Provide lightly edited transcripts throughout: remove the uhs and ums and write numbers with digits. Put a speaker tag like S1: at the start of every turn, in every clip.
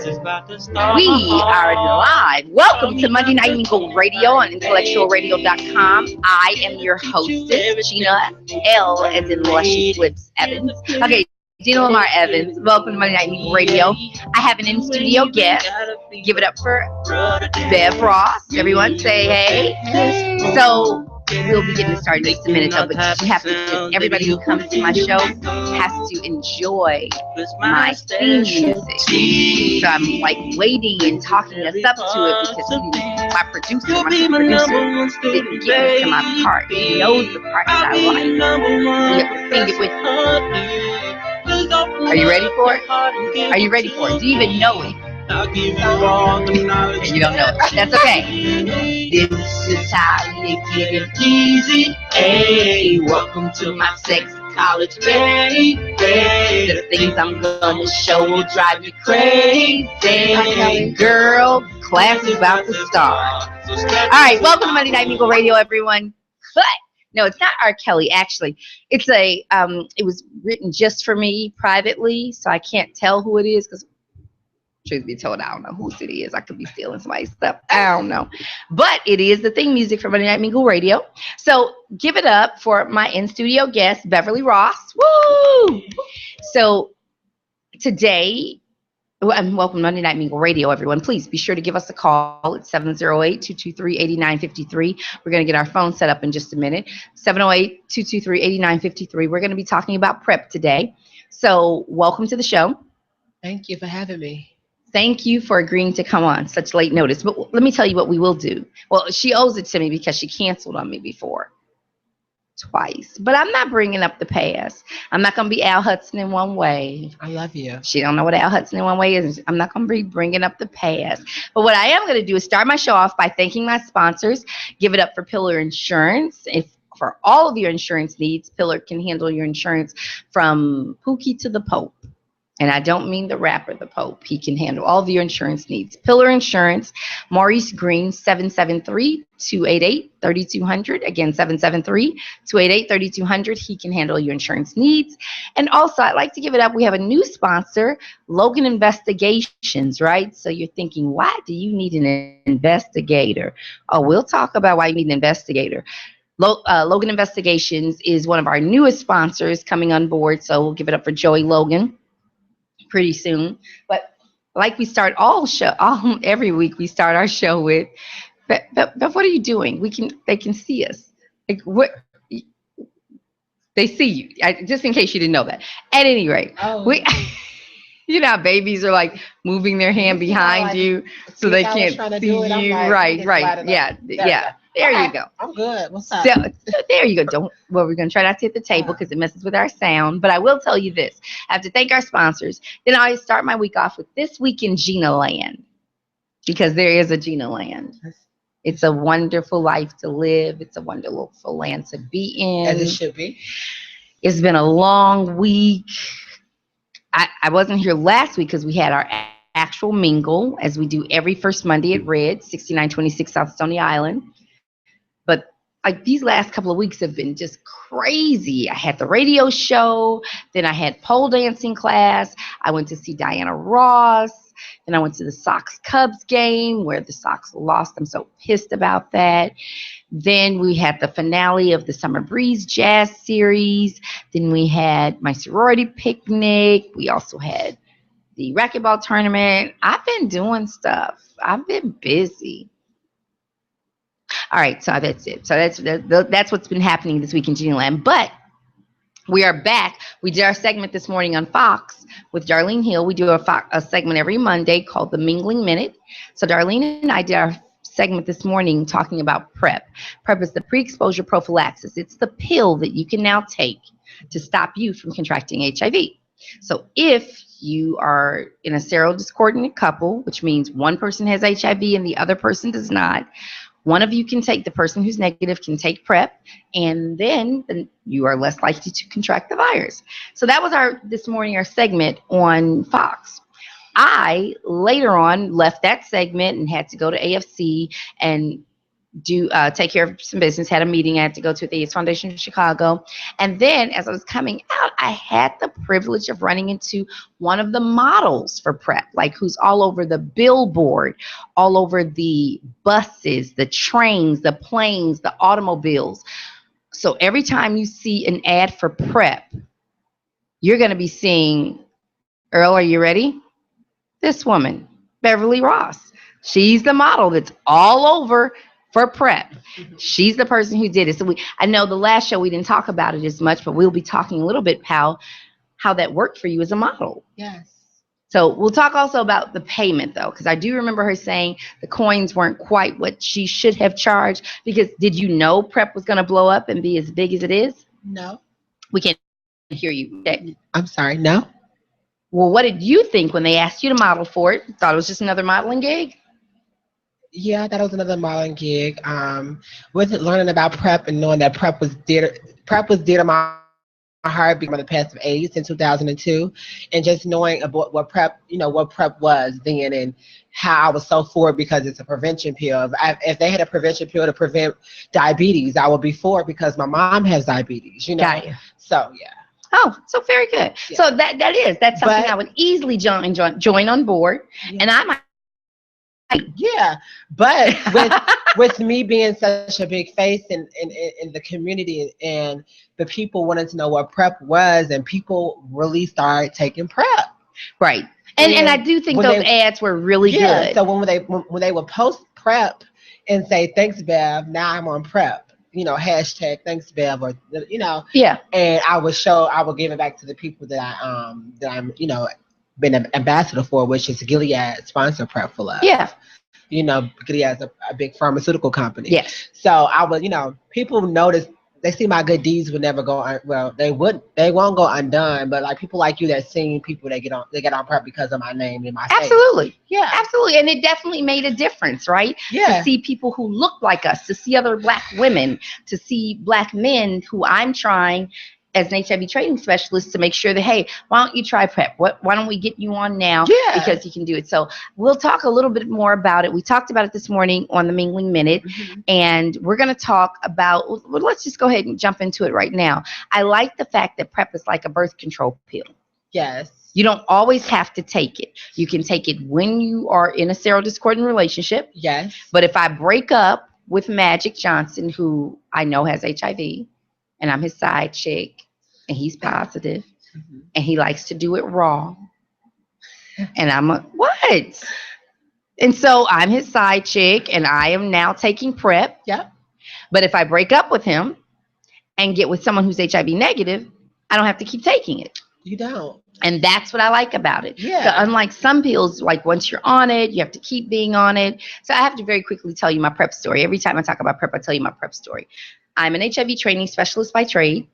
S1: We are live. Welcome to Monday Night Mingle Radio on IntellectualRadio.com. I am your hostess, Gina L. as in Luscious Lips Evans. Okay, Gina Lamar Evans. Welcome to Monday Night Mingle Radio. I have an in-studio guest. Give it up for Bev Ross. Everyone say hey. So we'll be getting started in just a minute, though, but you have to, everybody who comes to my show has to enjoy my theme music. So I'm like waiting and talking us up to it because my producer didn't get me to my part. He knows the part that I like. You have to sing it with me. Are you ready for it? Are you ready for it? Do you even know it? You don't know it. That's okay. This is how you get it easy. Hey, welcome to my sex college, baby. The things I'm gonna show will drive you crazy. Girl, class is about to start. All right, welcome to Monday Night Mingle Radio, everyone. But no, it's not R. Kelly, actually. It's a, it was written just for me privately, so I can't tell who it is because, truth be told, I don't know whose it is. I could be stealing somebody's stuff. I don't know. But it is the theme music for Monday Night Mingle Radio. So give it up for my in-studio guest, Beverly Ross. Woo! So today, and welcome to Monday Night Mingle Radio, everyone. Please be sure to give us a call at 708-223-8953. We're going to get our phone set up in just a minute. 708-223-8953. We're going to be talking about prep today. So welcome to the show.
S2: Thank you for having me.
S1: Thank you for agreeing to come on such late notice. But let me tell you what we will do. Well, she owes it to me because she canceled on me before. Twice. But I'm not bringing up the past. I'm not going to be Al Hudson in one way.
S2: I love you.
S1: She don't know what Al Hudson in one way is. I'm not going to be bringing up the past. But what I am going to do is start my show off by thanking my sponsors. Give it up for Pillar Insurance. For all of your insurance needs, Pillar can handle your insurance from Pookie to the Pope. And I don't mean the rapper, the Pope. He can handle all of your insurance needs. Pillar Insurance, Maurice Green, 773-288-3200. Again, 773-288-3200. He can handle your insurance needs. And also, I'd like to give it up. We have a new sponsor, Logan Investigations, right? So you're thinking, why do you need an investigator? Oh, we'll talk about why you need an investigator. Logan Investigations is one of our newest sponsors coming on board. So we'll give it up for Joey Logan pretty soon. But like we start every week, we start our show with, but what are you doing? They can see us. Like, what? They see you. Just in case you didn't know that. At any rate, you know how babies are like moving their hand behind you so they can't see you. Right. Yeah. There you go.
S2: I'm good. What's up?
S1: So, there you go. We're going to try not to hit the table because it messes with our sound. But I will tell you this. I have to thank our sponsors. Then I start my week off with This Week in Gina Land. Because there is a Gina Land. It's a wonderful life to live. It's a wonderful land to be in.
S2: As it should be. It's
S1: been a long week. I wasn't here last week because we had our actual mingle, as we do every first Monday at Red, 6926 South Stony Island. But like these last couple of weeks have been just crazy. I had the radio show, then I had pole dancing class. I went to see Diana Ross. Then I went to the Sox Cubs game where the Sox lost. I'm so pissed about that. Then we had the finale of the Summer Breeze Jazz Series. Then we had my sorority picnic. We also had the racquetball tournament. I've been doing stuff. I've been busy. All right, so that's it. So that's what's been happening this week in Gina Land. But we are back. We did our segment this morning on Fox with Darlene Hill. We do a segment every Monday called the Mingling Minute. So Darlene and I did our segment this morning talking about PrEP. PrEP is the pre-exposure prophylaxis. It's the pill that you can now take to stop you from contracting HIV. So if you are in a serodiscordant couple, which means one person has HIV and the other person does not, one of you can take, the person who's negative can take PrEP, and then you are less likely to contract the virus. So that was this morning, our segment on Fox. I later on left that segment and had to go to AFC and take care of some business, had a meeting I had to go to at the AIDS Foundation of Chicago. And then as I was coming out, I had the privilege of running into one of the models for PrEP, like who's all over the billboard, all over the buses, the trains, the planes, the automobiles. So every time you see an ad for PrEP, you're going to be seeing, Earl, are you ready? This woman, Beverly Ross. She's the model that's all over for PrEP. She's the person who did it. So I know the last show we didn't talk about it as much, but we'll be talking a little bit how that worked for you as a model.
S2: Yes.
S1: So we'll talk also about the payment, though, because I do remember her saying the coins weren't quite what she should have charged. Because did you know PrEP was going to blow up and be as big as it is?
S2: No.
S1: We can't hear you.
S2: I'm sorry. No.
S1: Well, what did you think when they asked you to model for it? Thought it was just another modeling gig?
S2: Yeah, that was another modeling gig. With learning about PrEP and knowing that PrEP was dear to my heart because of the past of AIDS in 2002, and just knowing about what PrEP was then, and how I was so for it because it's a prevention pill. If they had a prevention pill to prevent diabetes, I would be for it because my mom has diabetes.
S1: Got you.
S2: So yeah.
S1: Oh, so very good. Yeah. So that's something I would easily join on board, and I might.
S2: Yeah, but with me being such a big face in the community, and the people wanted to know what PrEP was, and people really started taking PrEP.
S1: Right, and I do think those ads were really good.
S2: So when they would post PrEP and say thanks Bev, now I'm on PrEP. Hashtag thanks Bev, or
S1: Yeah.
S2: And I would give it back to the people that I'm been an ambassador for, which is Gilead sponsor PrEP for Love.
S1: Yeah.
S2: Gilead is a big pharmaceutical company.
S1: Yes.
S2: So I would, people notice, they see my good deeds would never go they won't go undone, but like people like you that seen people that get on PrEP because of my name and my face.
S1: Absolutely.
S2: Yeah.
S1: Absolutely. And it definitely made a difference, right?
S2: Yeah.
S1: To see people who look like us, to see other Black women, to see Black men who I'm trying as an HIV training specialist to make sure that, hey, why don't you try PrEP? Why don't we get you on now?
S2: Yeah.
S1: Because you can do it. So we'll talk a little bit more about it. We talked about it this morning on the Mingling Minute, and we're going to talk about, well, let's just go ahead and jump into it right now. I like the fact that PrEP is like a birth control pill.
S2: Yes.
S1: You don't always have to take it. You can take it when you are in a serodiscordant relationship.
S2: Yes.
S1: But if I break up with Magic Johnson, who I know has HIV, and I'm his side chick, and he's positive, and he likes to do it raw, and I'm a, what? And so I'm his side chick, and I am now taking PrEP.
S2: Yep.
S1: But if I break up with him and get with someone who's HIV negative, I don't have to keep taking it.
S2: You don't.
S1: And that's what I like about it.
S2: Yeah.
S1: So unlike some pills, like once you're on it, you have to keep being on it. So I have to very quickly tell you my PrEP story. Every time I talk about PrEP, I tell you my PrEP story. I'm an HIV training specialist by trade.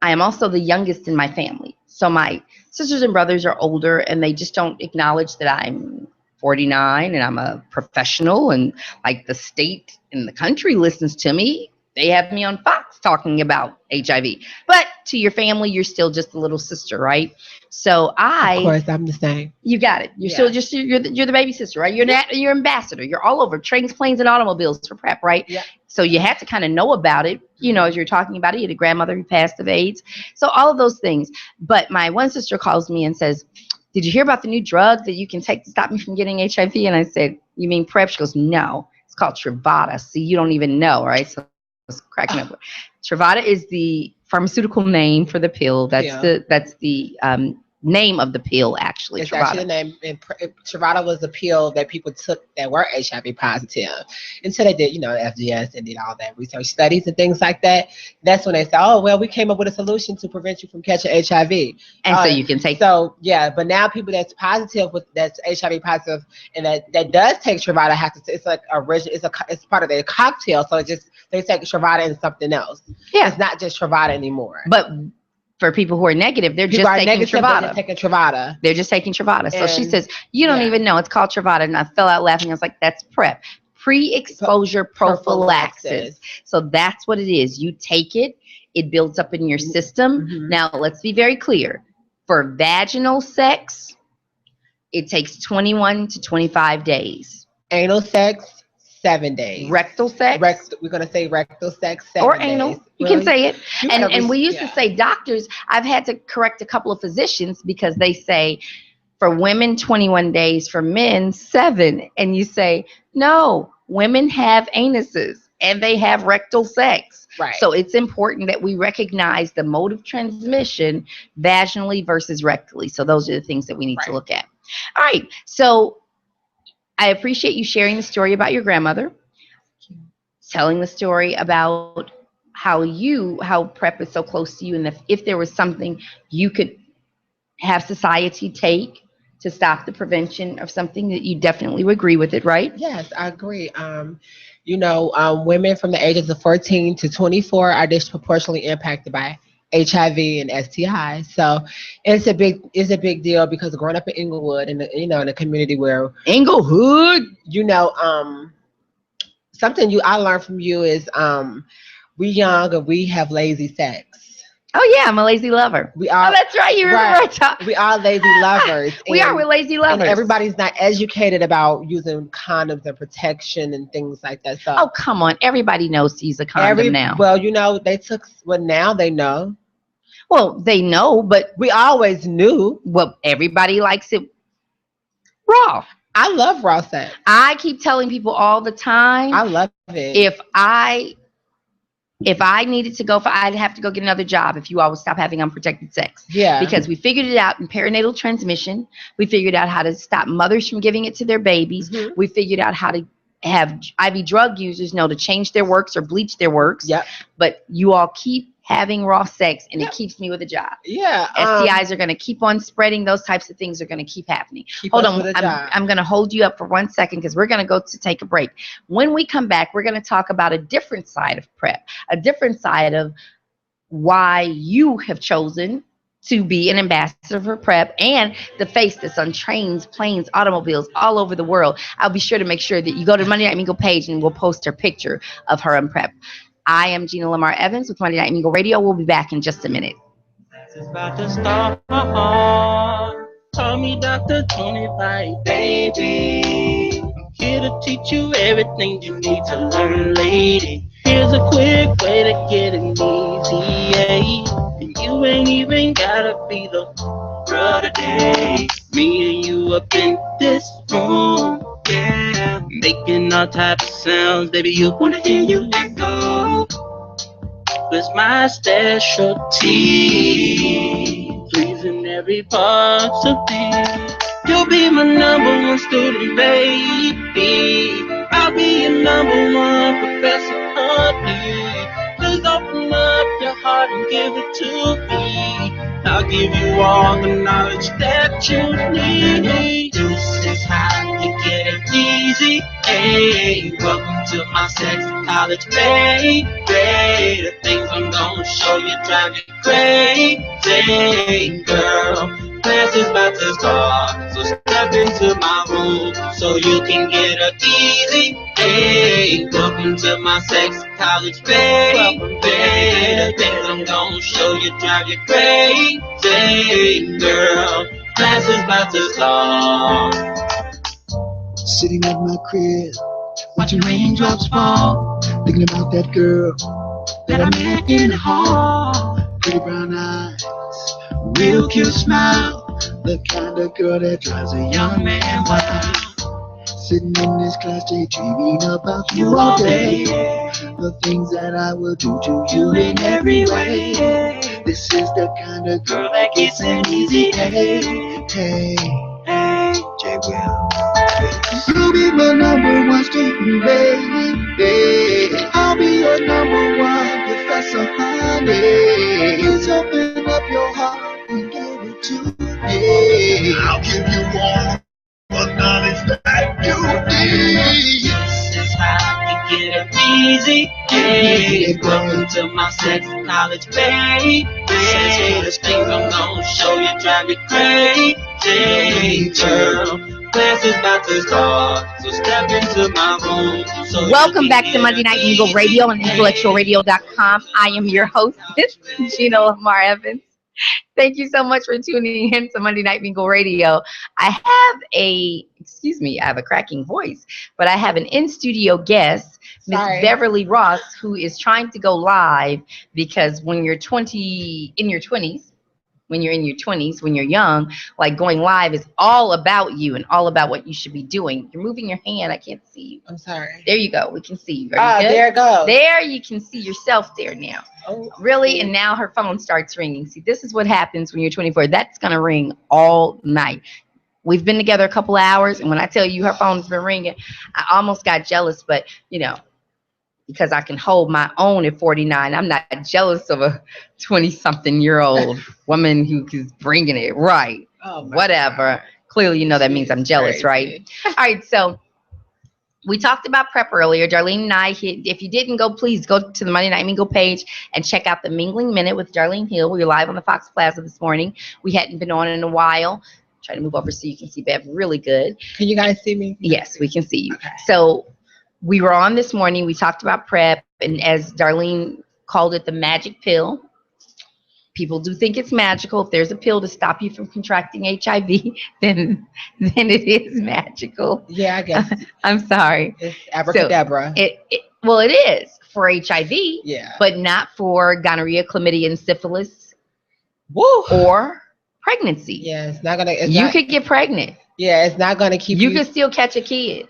S1: I am also the youngest in my family. So my sisters and brothers are older, and they just don't acknowledge that I'm 49 and I'm a professional, and like the state and the country listens to me. They have me on Fox talking about HIV. But to your family, you're still just a little sister, right? So
S2: Of course, I'm the same.
S1: You got it. You're still just you're the baby sister, right? You're ambassador. You're all over trains, planes, and automobiles for PrEP, right?
S2: Yeah.
S1: So you had to kind of know about it, as you're talking about it. You had a grandmother who passed of AIDS, so all of those things. But my one sister calls me and says, "Did you hear about the new drug that you can take to stop me from getting HIV?" And I said, "You mean PrEP?" She goes, "No, it's called Truvada." See, you don't even know, right? So I was cracking up. Truvada is the pharmaceutical name for the pill. That's the name of the pill, actually.
S2: It's
S1: Truvada.
S2: actually the name. And Truvada was the pill that people took that were HIV positive until they did, FGS and did all that research studies and things like that. That's when they said, "Oh, well, we came up with a solution to prevent you from catching HIV."
S1: And so you can take.
S2: So yeah, but now people that's positive that's HIV positive and that does take Truvada have to. It's like it's part of their cocktail. So they take Truvada and something else.
S1: Yeah,
S2: it's not just Truvada anymore.
S1: But for people who are negative, they're just taking Truvada. They're just taking Truvada. So she says, "You don't even know. It's called Truvada." And I fell out laughing. I was like, "That's PrEP. Pre-exposure prophylaxis." So that's what it is. You take it. It builds up in your system. Mm-hmm. Now, let's be very clear. For vaginal sex, it takes 21 to 25 days.
S2: Anal sex, 7 days.
S1: Rectal sex?
S2: We're going to say rectal sex,
S1: Or
S2: 7 days.
S1: anal. You can say it.
S2: You
S1: And we used to
S2: yeah.
S1: say doctors. I've had to correct a couple of physicians because they say for women 21 days, for men 7. And you say, no, women have anuses and they have rectal sex.
S2: Right.
S1: So it's important that we recognize the mode of transmission vaginally versus rectally. So those are the things that we need to look at. All right. So I appreciate you sharing the story about your grandmother, telling the story about how PrEP is so close to you, and if there was something you could have society take to stop the prevention of something, that you definitely would agree with it, right?
S2: Yes, I agree. Women from the ages of 14 to 24 are disproportionately impacted by HIV and STIs. So it's a big deal because growing up in Inglewood, in a community where
S1: Inglewood.
S2: Something I learned from you is we young and we have lazy sex.
S1: Oh yeah, I'm a lazy lover.
S2: We are.
S1: Oh, that's right. You remember I talked.
S2: We are lazy lovers.
S1: We're lazy lovers.
S2: And everybody's not educated about using condoms and protection and things like that. So
S1: oh come on, everybody knows to use a condom now.
S2: Well, now they know.
S1: Well, they know, but
S2: we always knew.
S1: Well, everybody likes it raw.
S2: I love raw sex.
S1: I keep telling people all the time.
S2: I love it.
S1: If I needed to go I'd have to go get another job if you all would stop having unprotected sex.
S2: Yeah.
S1: Because we figured it out in perinatal transmission. We figured out how to stop mothers from giving it to their babies. Mm-hmm. We figured out how to have IV drug users know to change their works or bleach their works.
S2: Yep.
S1: But you all keep having raw sex, and it keeps me with a job.
S2: Yeah.
S1: STIs are going to keep on spreading. Those types of things are going to keep happening. Hold on. I'm going to hold you up for 1 second because we're going to go to take a break. When we come back, we're going to talk about a different side of PrEP, a different side of why you have chosen to be an ambassador for PrEP and the face that's on trains, planes, automobiles all over the world. I'll be sure to make sure that you go to the Monday Night Mingle page and we'll post her picture of her on PrEP. I am Gina Lamar Evans with Monday Night Mingle Radio. We'll be back in just a minute.
S3: It's about to start. Call me Dr. 25, baby. I'm here to teach you everything you need to learn, lady. Here's a quick way to get it easy, and you ain't even gotta be the girl today. Me and you up in this room, yeah, making all types of sounds, baby. You wanna hear you let go. It's my specialty, pleasing every part of me. You'll be my number one student, baby. I'll be your number one professor, honey. Just open up your heart and give it to me. I'll give you all the knowledge that you need. This is how you get it easy. Hey, welcome to my sex college, baby. The things I'm gonna show you drive you crazy, girl. Class is about to start, so step into my room so you can get it easy. Hey, welcome to my sex college, baby. The things I'm gonna show you drive you crazy, girl. Class is about to start.
S4: Sitting at my crib, watching raindrops fall, thinking about that girl that I met in the hall. Pretty brown eyes, real cute smile, the kind of girl that drives a young man wild. Sitting in this class, daydreaming about you all day, the things that I will do to you in every way. This is the kind of girl that gets an easy hey, hey, hey, J. Will. You'll be my number one student, baby. I'll be your number one professor, honey. Just open up your heart and give it to me. I'll give you all the knowledge that you need.
S3: This is how you get it easy. Hey, welcome to my sex knowledge, baby. There's things I'm gonna show you, drive you crazy, girl. Class is about to start, so step into my room. So
S1: welcome back to Monday Night Mingle Radio on IntellectualRadio.com. I am your host, Gina Lamar Evans. Thank you so much for tuning in to Monday Night Mingle Radio. I have a cracking voice, but I have an in-studio guest, Miss
S2: Sorry.
S1: Beverly Ross, who is trying to go live because when you're 20s, when you're young, like going live is all about you and all about what you should be doing. You're moving your hand. I can't see you.
S2: I'm sorry.
S1: There you go. We can see you. Are you good?
S2: There it goes.
S1: There you can see yourself there now.
S2: Oh,
S1: Really? And now her phone starts ringing. See, this is what happens when you're 24. That's going to ring all night. We've been together a couple of hours, and when I tell you her phone's been ringing, I almost got jealous, but, because I can hold my own at 49, I'm not jealous of a 20-something-year-old woman who is bringing it right.
S2: Oh,
S1: Whatever.
S2: God.
S1: Clearly, that means I'm jealous,
S2: Crazy.
S1: right? All right, so we talked about prep earlier. Darlene and I, if you didn't go, please go to the Monday Night Mingle page and check out the Mingling Minute with Darlene Hill. We were live on the Fox Plaza this morning. We hadn't been on in a while. Try to move over so you can see Bev really good.
S2: Can you guys see me?
S1: Yes, we can see you.
S2: Okay.
S1: So we were on this morning. We talked about prep, and as Darlene called it, the magic pill. People do think it's magical. If there's a pill to stop you from contracting HIV, then it is magical.
S2: Yeah, I guess.
S1: I'm sorry.
S2: It's abracadabra.
S1: It is for HIV,
S2: Yeah.
S1: but not for gonorrhea, chlamydia, and syphilis
S2: Woo.
S1: or pregnancy.
S2: Yeah, it's not gonna.
S1: You could get pregnant.
S2: Yeah, it's not gonna keep you.
S1: You could still catch a kid.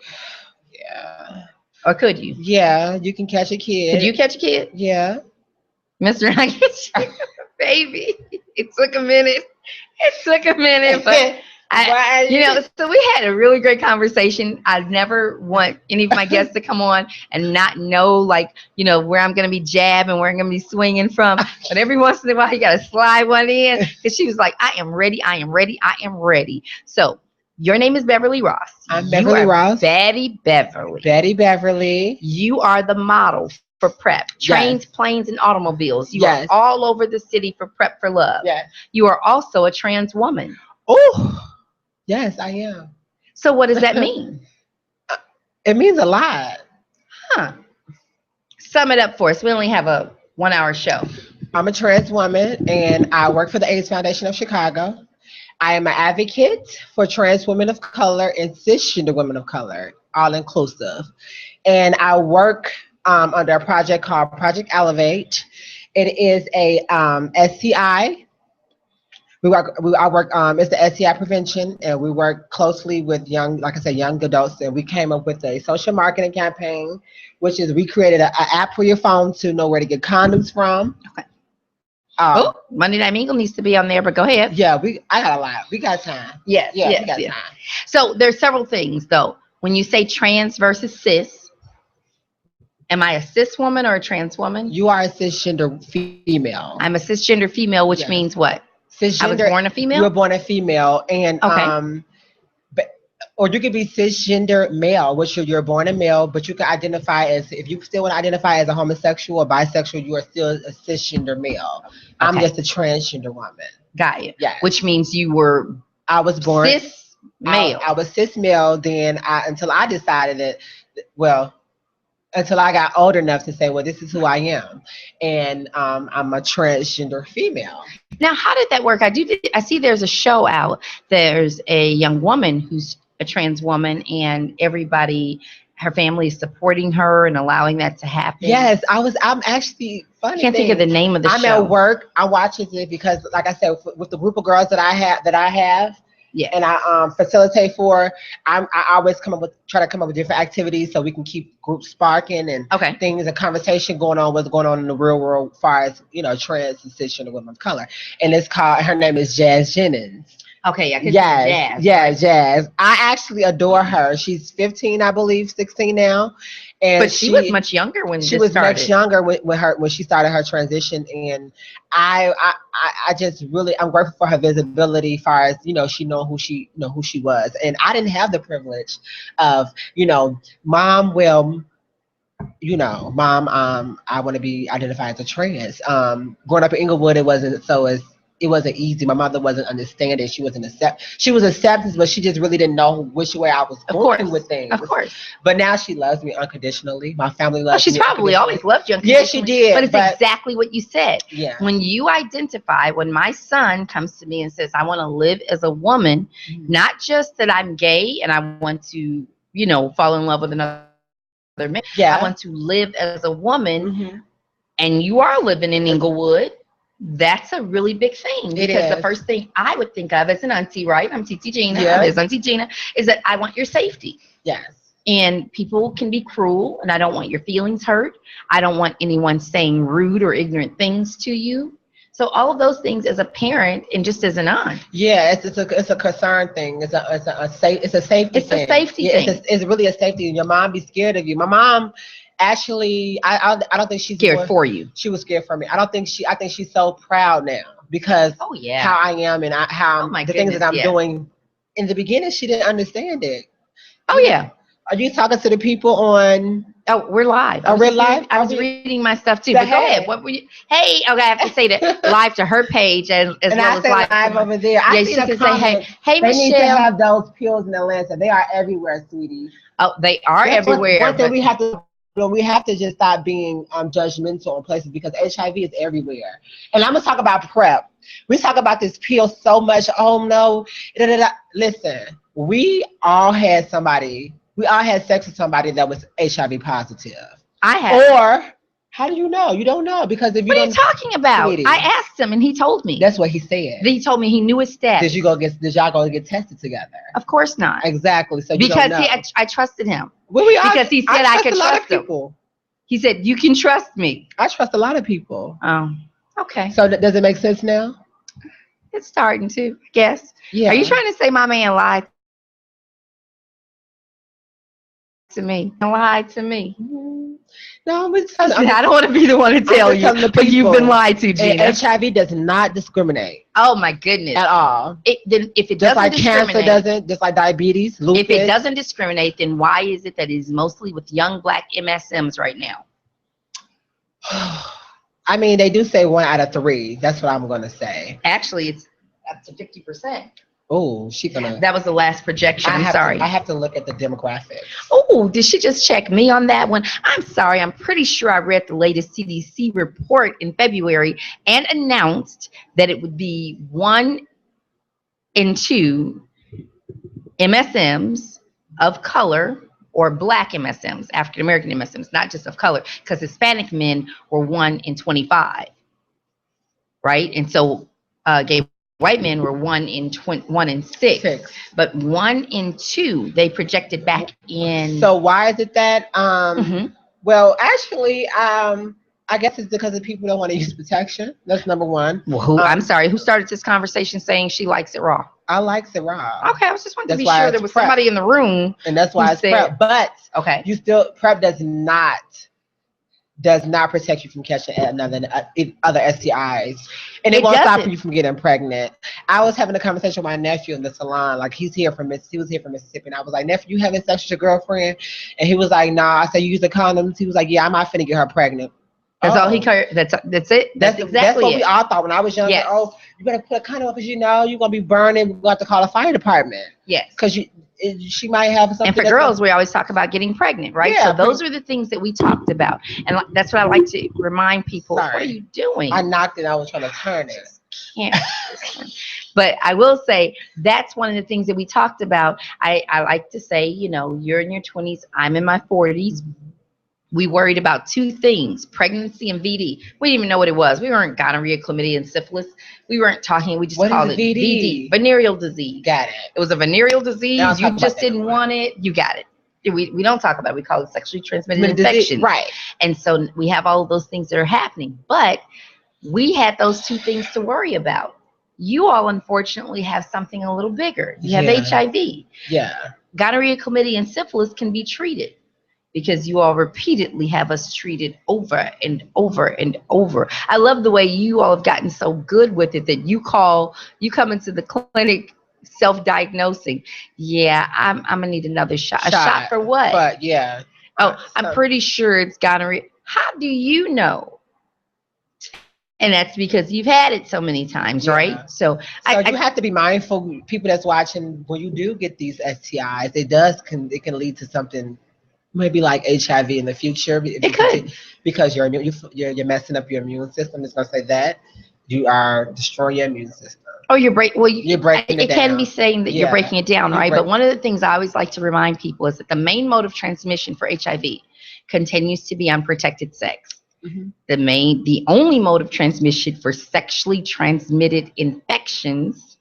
S2: Yeah.
S1: Or could you?
S2: Yeah, you can catch a kid.
S1: Could you catch a kid?
S2: Yeah.
S1: Mr. Nuggets, baby. It took a minute. But so we had a really great conversation. I never want any of my guests to come on and not know, where I'm going to be jabbing and where I'm going to be swinging from. But every once in a while, you got to slide one in because she was like, I am ready. So your name is Beverly Ross.
S2: I'm Beverly Ross.
S1: Betty Beverly.
S2: Betty Beverly.
S1: You are the model for prep. Trains, planes, and automobiles. You are all over the city for Prep for Love.
S2: Yes.
S1: You are also a trans woman.
S2: Oh, yes, I am.
S1: So what does that mean?
S2: It means a lot.
S1: Huh. Sum it up for us. We only have a 1-hour show.
S2: I'm a trans woman, and I work for the AIDS Foundation of Chicago. I am an advocate for trans women of color and cisgender women of color, all inclusive. And I work under a project called Project Elevate. It is a STI. It's the STI prevention, and we work closely with young adults, and we came up with a social marketing campaign, which is we created an app for your phone to know where to get condoms from.
S1: Okay. Monday Night Mingle needs to be on there, but go ahead.
S2: Yeah, I got a lot. We got time.
S1: Yes.
S2: We got time.
S1: So there's several things, though. When you say trans versus cis, am I a cis woman or a trans woman?
S2: You are a cisgender female.
S1: I'm a cisgender female, which means what?
S2: Cisgender.
S1: I was born a female?
S2: You were born a female, and or you could be cisgender male, which you're born a male, but you can identify as, if you still want to identify as a homosexual or bisexual, you are still a cisgender male. Okay. I'm just a transgender woman.
S1: Got it.
S2: Yes.
S1: Which means
S2: I was born
S1: cis male.
S2: I was cis male until I decided that, until I got old enough to say, well, this is who I am. And I'm a transgender female.
S1: Now, how did that work? I see there's a show out. There's a young woman who's a trans woman, and her family is supporting her and allowing that to happen.
S2: Yes, I'm actually funny.
S1: I can't think of the name of the show.
S2: I'm at work. I watch it because, like I said, with the group of girls that I have,
S1: yeah,
S2: and I facilitate for, I always try to come up with different activities so we can keep groups sparking and things and conversation going on, what's going on in the real world as far as, trans and cisgender women of color. And her name is Jazz Jennings.
S1: Okay,
S2: Jazz. Jazz. I actually adore her. She's 15, I believe, 16 now. And
S1: but she was much younger when
S2: she much younger when she started her transition, and I just really, I'm grateful for her visibility as far as, she know who she was. And I didn't have the privilege of, mom, I want to be identified as a trans. Growing up in Inglewood, it wasn't so as it wasn't easy. My mother wasn't understanding. She wasn't she was accepting, but she just really didn't know which way I was going with things.
S1: Of course.
S2: But now she loves me unconditionally. My family loves me.
S1: She's probably always loved you
S2: Yeah,
S1: unconditionally.
S2: she did.
S1: But it's exactly what you said.
S2: Yeah.
S1: When you identify, when my son comes to me and says, I want to live as a woman, not just that I'm gay and I want to, you know, fall in love with another man.
S2: Yeah.
S1: I want to live as a woman, and you are living in Inglewood. That's a really big thing, because the first thing I would think of as an auntie, right? I'm Titi Gina. As Auntie Gina, is that I want your safety.
S2: Yes.
S1: And people can be cruel, and I don't want your feelings hurt. I don't want anyone saying rude or ignorant things to you. So all of those things as a parent and just as an aunt.
S2: Yeah, it's a concern thing. It's a safety thing.
S1: It's a safety thing.
S2: It's really a safety. Your mom be scared of you. My mom actually, I don't think she's
S1: scared for you.
S2: She was scared for me. I think she's so proud now because how I am and the things that I'm doing. In the beginning, she didn't understand it.
S1: Oh yeah.
S2: Are you talking to the people on?
S1: Oh, we're live.
S2: Oh, we're live?
S1: I was reading my stuff too. But go ahead. What were you? Hey, okay, I have to say that live to her page as well as
S2: live over there.
S1: Yeah, she can say, hey,
S2: they
S1: Michelle.
S2: Need to have those pills in Atlanta. They are everywhere, sweetie.
S1: Oh, they are everywhere.
S2: One thing we have to just stop being judgmental on places, because HIV is everywhere. And I'm gonna talk about PrEP. We talk about this pill so much. Oh no, listen. We all had sex with somebody that was HIV positive.
S1: I have.
S2: Or how do you know? You don't know, because if you
S1: What are you talking about?
S2: Sweetie,
S1: I asked him and he told me.
S2: That's what he said.
S1: He told me he knew his status.
S2: Did y'all go get tested together?
S1: Of course not.
S2: Exactly. So
S1: because I trusted him.
S2: Well,
S1: because he said I could trust him. He said, you can trust me.
S2: I trust a lot of people.
S1: Oh, okay.
S2: So does it make sense now?
S1: It's starting to, I guess.
S2: Yeah.
S1: Are you trying to say my man lied to me? Lied to me.
S2: No,
S1: I don't want to be the one to tell you, but you've been lied to, Gina.
S2: HIV does not discriminate.
S1: Oh my goodness.
S2: At all.
S1: If it
S2: just
S1: doesn't
S2: like
S1: discriminate,
S2: cancer doesn't, just like diabetes, lupus.
S1: If it doesn't discriminate, then why is it that it is mostly with young black MSMs right now?
S2: I mean, they do say 1 out of 3. That's what I'm going to say.
S1: Actually, it's up to 50%.
S2: Oh,
S1: that was the last projection. I'm sorry.
S2: I have to look at the demographics.
S1: Oh, did she just check me on that one? I'm sorry. I'm pretty sure I read the latest CDC report in February and announced that it would be 1 in 2 MSMs of color, or black MSMs, African American MSMs, not just of color, because Hispanic men were 1 in 25, right? And so gay white men were 1 in 6, but 1 in 2 they projected back in.
S2: So why is it that? Well, actually, I guess it's because people don't want to use protection. That's number one.
S1: Well, I'm sorry. Who started this conversation saying she likes it raw?
S2: I like it raw.
S1: Okay, I was just wanting to be sure there was somebody in the room.
S2: And that's why it's PrEP. But
S1: okay,
S2: PrEP does not protect you from catching other STIs, and it won't stop you from getting pregnant. I was having a conversation with my nephew in the salon. Like he was here from Mississippi, and I was like, nephew, you having sex with your girlfriend? And he was like, nah. I said, you use the condoms? He was like, yeah, I'm not finna get her pregnant.
S1: That's all he cared. That's it. That's exactly
S2: that's what we all thought when I was younger.
S1: Yes.
S2: Oh, you better put a condom up, because you know you're gonna be burning. We're gonna have to call the fire department.
S1: Yes.
S2: Because she might have something.
S1: And for girls, we always talk about getting pregnant, right?
S2: Yeah,
S1: so those are the things that we talked about, and that's what I like to remind people.
S2: Sorry.
S1: What are you doing?
S2: I knocked it. I was trying to turn it.
S1: Can't. But I will say that's one of the things that we talked about. I like to say, you know, you're in your 20s, I'm in my 40s. We worried about 2 things: pregnancy and VD. We didn't even know what it was. We weren't gonorrhea, chlamydia, and syphilis. We weren't talking. We just called it VD, venereal disease.
S2: Got it.
S1: It was a venereal disease. You just didn't want it. You got it. We don't talk about it. We call it sexually transmitted infection.
S2: Right.
S1: And so we have all of those things that are happening. But we had those 2 things to worry about. You all, unfortunately, have something a little bigger. You have HIV.
S2: Yeah.
S1: Gonorrhea, chlamydia, and syphilis can be treated, because you all repeatedly have us treated over and over and over. I love the way you all have gotten so good with it that you come into the clinic self-diagnosing. Yeah, I'm gonna need another shot. A shot for what?
S2: But yeah.
S1: Oh, I'm pretty sure it's gonorrhea. How do you know? And that's because you've had it so many times, right? So
S2: you have to be mindful, people that's watching, when you do get these STIs, it can lead to something maybe like HIV in the future. If
S1: it could.
S2: Because you're messing up your immune system. It's gonna say that you are destroying your immune system.
S1: Oh, you're breaking. Well,
S2: you're breaking it down.
S1: Can be saying that you're breaking it down, right? But one of the things I always like to remind people is that the main mode of transmission for HIV continues to be unprotected sex. Mm-hmm. The only mode of transmission for sexually transmitted infections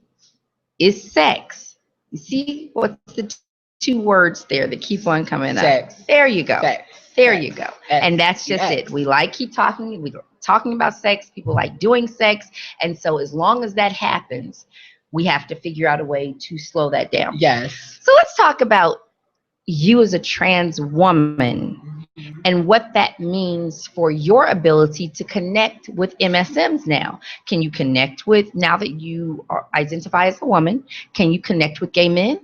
S1: is sex. You see what's the two words there that keep on coming
S2: sex.
S1: Up? There you go.
S2: Sex.
S1: There you go. And that's just it. We keep talking. We're talking about sex. People like doing sex. And so as long as that happens, we have to figure out a way to slow that down.
S2: Yes.
S1: So let's talk about you as a trans woman and what that means for your ability to connect with MSMs now. Can you connect with, now that you identify as a woman, can you connect with gay men?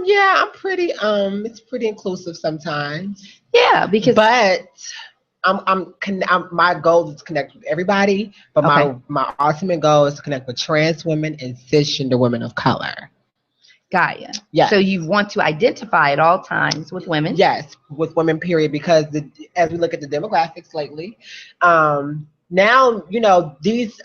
S2: Yeah, I'm pretty, it's pretty inclusive sometimes.
S1: Yeah, but
S2: my goal is to connect with everybody, but my ultimate goal is to connect with trans women and cisgender women of color.
S1: Got ya.
S2: Yes.
S1: So you want to identify at all times with women?
S2: Yes, with women, period, because as we look at the demographics lately, now, these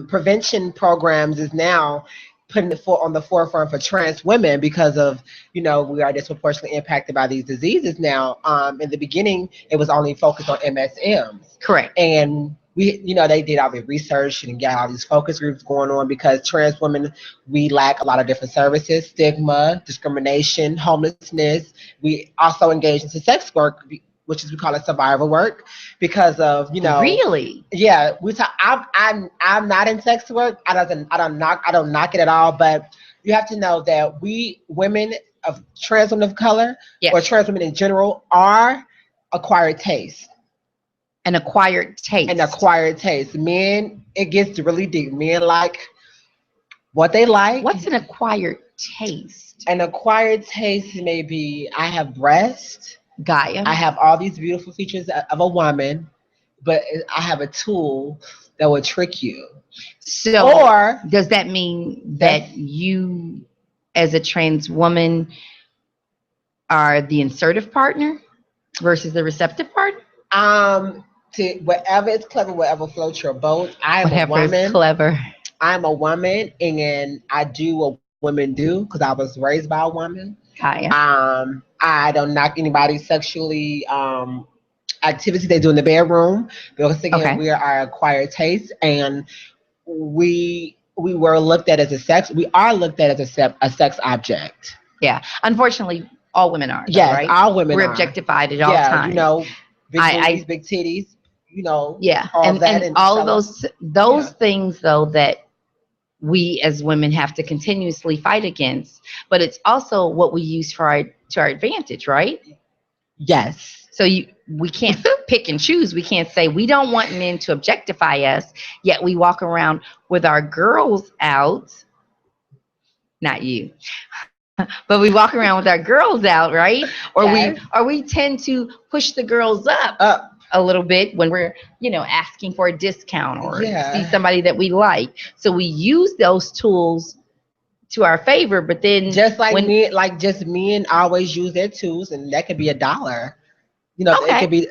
S2: prevention programs is now putting it on the forefront for trans women because of, we are disproportionately impacted by these diseases now. In the beginning, it was only focused on MSMs.
S1: Correct.
S2: And they did all the research and got all these focus groups going on because trans women, we lack a lot of different services, stigma, discrimination, homelessness. We also engage into sex work, which is, we call it survivor work, because of,
S1: Really?
S2: Yeah. I'm not in sex work. I don't knock it at all, but you have to know that we women of trans women of color, yes, or trans women in general, are acquired taste.
S1: An acquired taste.
S2: Men, it gets really deep. Men like what they like.
S1: What's an acquired taste?
S2: An acquired taste may be, I have breasts.
S1: Gaia.
S2: I have all these beautiful features of a woman, but I have a tool that will trick you.
S1: So, or does that mean that you, as a trans woman, are the insertive partner versus the receptive partner?
S2: To whatever is clever, whatever floats your boat.
S1: Whatever is clever.
S2: I'm a woman, and I do what women do because I was raised by a woman.
S1: Gaia.
S2: I don't knock anybody's sexually activity they do in the bedroom, because again, we are our acquired taste, and we were looked at as we are looked at as a sex object.
S1: Yeah, unfortunately, all women are.
S2: Yes,
S1: right?
S2: all women
S1: We're
S2: are
S1: objectified at all times.
S2: Big titties,
S1: Yeah,
S2: all
S1: and all those things though that we as women have to continuously fight against, but it's also what we use to our advantage, right?
S2: Yes.
S1: So we can't pick and choose. We can't say we don't want men to objectify us, yet we walk around with our girls out. Not you, but we walk around with our girls out, right? Or yes, we tend to push the girls up a little bit when we're, asking for a discount or see somebody that we like. So we use those tools to our favor, but then
S2: just men always use their tools, and that could be $1. It could be.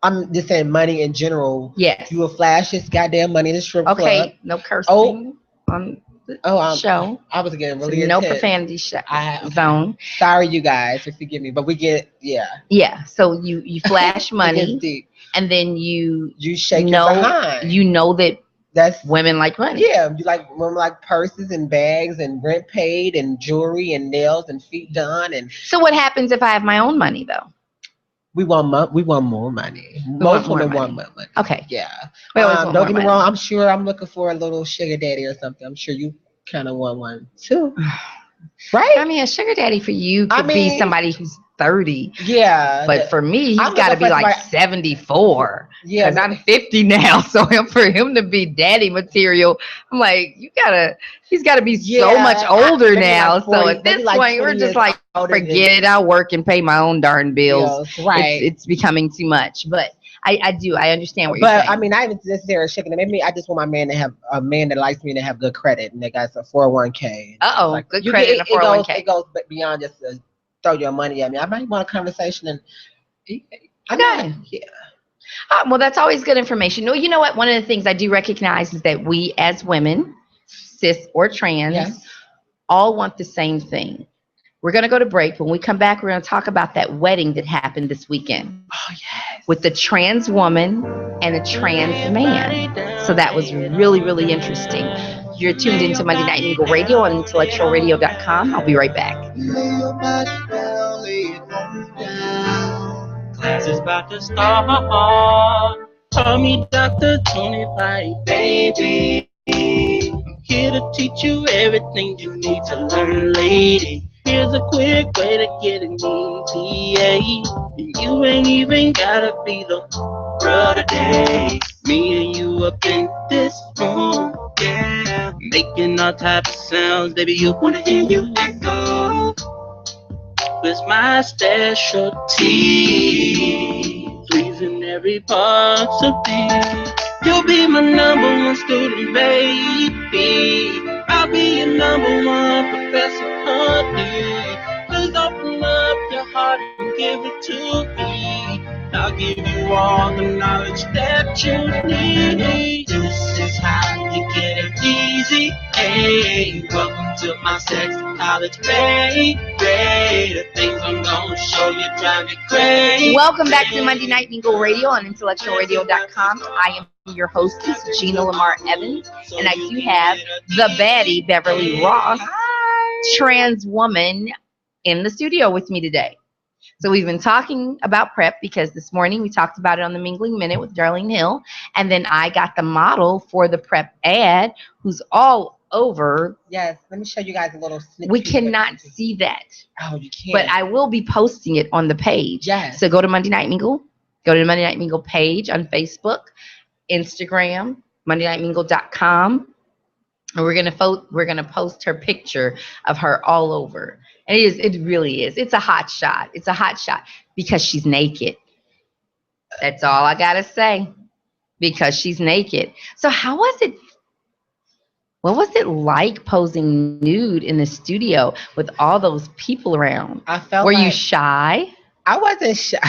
S2: I'm just saying money in general.
S1: Yes.
S2: You will flash this goddamn money in the strip club.
S1: Okay, no cursing on the show.
S2: I was getting really
S1: no profanity zone.
S2: Sorry, you guys, if you forgive me, but we get
S1: Yeah. So you flash money, and then you
S2: shake your behind.
S1: You know that's women like money.
S2: Yeah, you like women like purses and bags and rent paid and jewelry and nails and feet done. And
S1: so what happens if I have my own money though?
S2: We want more money. Most women want more money.
S1: Okay.
S2: Yeah. Don't get me wrong. I'm sure I'm looking for a little sugar daddy or something. I'm sure you kind of want one too. Right?
S1: I mean, a sugar daddy for you could be somebody who's 30.
S2: Yeah.
S1: But for me, he's got to be like 74. Yeah. Because I'm 50 now. So for him to be daddy material, I'm like, he's got to be so much older now. Like 40, so at this point, we're just like, forget it. I'll work and pay my own darn bills.
S2: Right.
S1: It's becoming too much. But I do. I understand what you're
S2: But
S1: saying.
S2: I mean, not even necessarily shaking it. Maybe I just want my man to have a man that likes me to have good credit, and they got a 401k.
S1: Uh-oh, good credit and a
S2: it goes
S1: 401k.
S2: it goes beyond just to throw your money at me. I might want a conversation, and
S1: Okay.
S2: yeah.
S1: Well, that's always good information. No, you know what? One of the things I do recognize is that we as women, cis or trans,
S2: Yes.
S1: all want the same thing. We're going to go to break. When we come back, we're going to talk about that wedding that happened this weekend
S2: Oh yes.
S1: with the trans woman and a trans man. So that was really, really interesting. You're tuned into Monday Night Mingle Radio on IntellectualRadio.com. I'll be right back.
S4: Lay your body down, lay it on down.
S3: Class is about to start. Call me Dr. 25, baby. I'm here to teach you everything you need to learn, lady. Here's a quick way to get an EPA. You ain't even gotta be the girl today. Me and you up in this room, yeah. Making all types of sounds, baby, you wanna hear you echo. It's my specialty, pleasing every part of me. You'll be my number one student, baby. I'll be your number one professor, honey. Please open up your heart and give it to me. I'll give you all the knowledge that you need. This is how you get it easy. Hey, welcome to my sex college, baby. The things I'm gonna show you drive you crazy.
S1: Welcome back to Monday Night Mingle Radio on IntellectualRadio.com. I am your hostess, Gina Lamar Evans, and I do have the baddie, Beverly Ross, trans woman, in the studio with me today. So we've been talking about prep because this morning we talked about it on the Mingling Minute with Darlene Hill, and then I got the model for the prep ad who's all over.
S2: Yes. Let me show you guys a little sneak
S1: We
S2: peek.
S1: cannot see that,
S2: Oh, you can't.
S1: but I will be posting it on the page.
S2: Yes.
S1: So go to Monday Night Mingle, go to the Monday Night Mingle page on Facebook, Instagram, MondayNightMingle.com, and we're gonna post her picture of her all over. And it really is. It's a hot shot. It's a hot shot because she's naked. That's all I gotta say. Because she's naked. So how was it? What was it like posing nude in the studio with all those people around?
S2: I felt
S1: Were
S2: like
S1: you shy?
S2: I wasn't shy.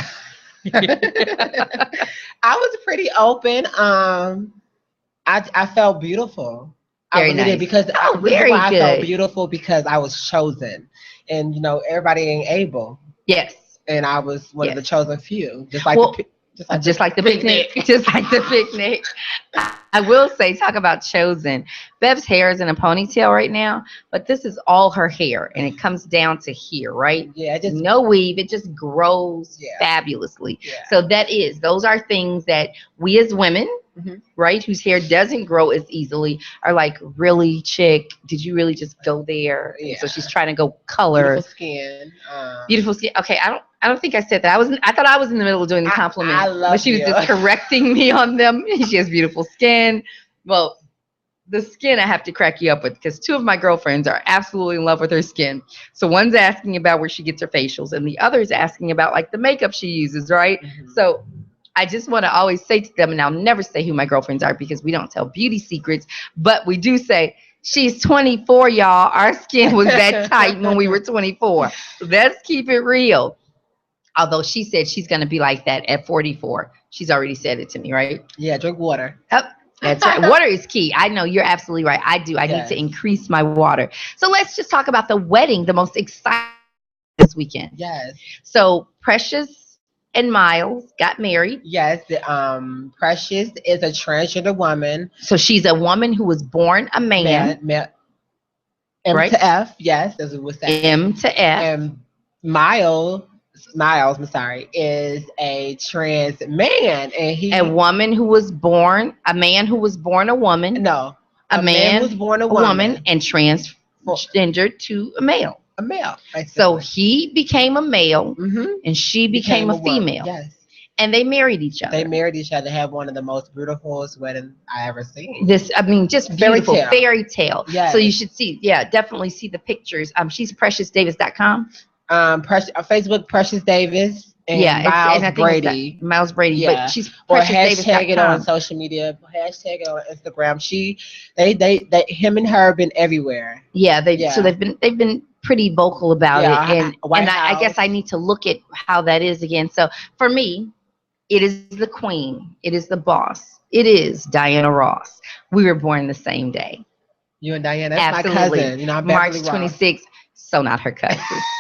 S2: I was pretty open. I felt beautiful.
S1: Very
S2: I really
S1: nice.
S2: did because
S1: Oh, very
S2: I felt
S1: good.
S2: beautiful because I was chosen, and everybody ain't able,
S1: Yes.
S2: and I was one of the
S1: Yes.
S2: chosen few, just like
S1: Well,
S2: the
S1: just like the picnic. Just like the picnic. I will say, talk about chosen. Bev's hair is in a ponytail right now, but this is all her hair, and it comes down to here, right?
S2: Yeah, just
S1: No weave. It just grows
S2: Yeah.
S1: fabulously.
S2: Yeah.
S1: So those are things that we as women,
S2: Mhm.
S1: right, whose hair doesn't grow as easily, are like, really, chick, did you really just go there? And so
S2: Yeah.
S1: she's trying to go color.
S2: beautiful skin.
S1: Beautiful skin. Okay, I don't think I said that. I thought I was in the middle of doing the compliment.
S2: I love
S1: but she was
S2: you.
S1: just correcting me on them. She has beautiful skin. Well, the skin I have to crack you up with because two of my girlfriends are absolutely in love with her skin. So one's asking about where she gets her facials, and the other's asking about like the makeup she uses, right?
S2: Mhm.
S1: So I just want to always say to them, and I'll never say who my girlfriends are because we don't tell beauty secrets, but we do say, she's 24, y'all. Our skin was that tight when we were 24. Let's keep it real. Although she said she's going to be like that at 44. She's already said it to me, right?
S2: Yeah, drink water.
S1: Yep. That's right. Water is key. I know you're absolutely right. I do. I need
S2: Yes.
S1: to increase my water. So let's just talk about the wedding, the most exciting this weekend.
S2: Yes.
S1: So Precious and Miles got married.
S2: Yes. Precious is a transgender woman.
S1: So she's a woman who was born a man,
S2: M
S1: right?
S2: to F, yes, as we would say.
S1: M to F.
S2: And Miles, I'm sorry, is a trans man, and he
S1: A woman who was born, a man who was born a woman,
S2: no,
S1: a man
S2: was born a
S1: woman, and transgendered to a male.
S2: a male.
S1: So he became a male,
S2: hmm
S1: and she became a
S2: woman.
S1: female,
S2: Yes,
S1: and they married each other.
S2: they married each other. Have one of the most beautiful weddings I ever seen.
S1: Just beautiful fairy tale.
S2: Yes.
S1: So you should see, definitely see the pictures. She's PreciousDavis.com.
S2: Facebook Precious Davis.
S1: Yeah,
S2: and
S1: and
S2: Miles
S1: I think it's that
S2: Brady.
S1: Miles Brady, but
S2: Yeah,
S1: she's
S2: or hashtag it on
S1: preciousdavis.com.
S2: social media, hashtag it on Instagram. They, him and her been everywhere.
S1: Yeah,
S2: Yeah,
S1: they've been pretty vocal about it,
S2: yeah. White
S1: and I guess
S2: House.
S1: I need to look at how that is again. So for me, it is the queen, it is the boss, it is Diana Ross. We were born the same day.
S2: You and Diane, that's my
S1: Absolutely.
S2: cousin. You know, I'm Beverly
S1: March
S2: Ross.
S1: 26th. So not her cousin.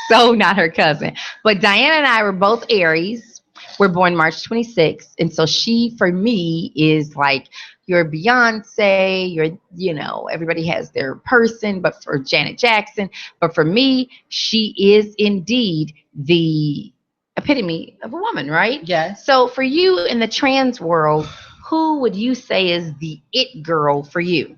S1: So not her cousin. But Diana and I were both Aries. We're born March 26th. And so she, for me, is like your Beyonce, everybody has their person, but for Janet Jackson. But for me, she is indeed the epitome of a woman, right?
S2: Yes.
S1: So for you in the trans world, who would you say is the it girl for you?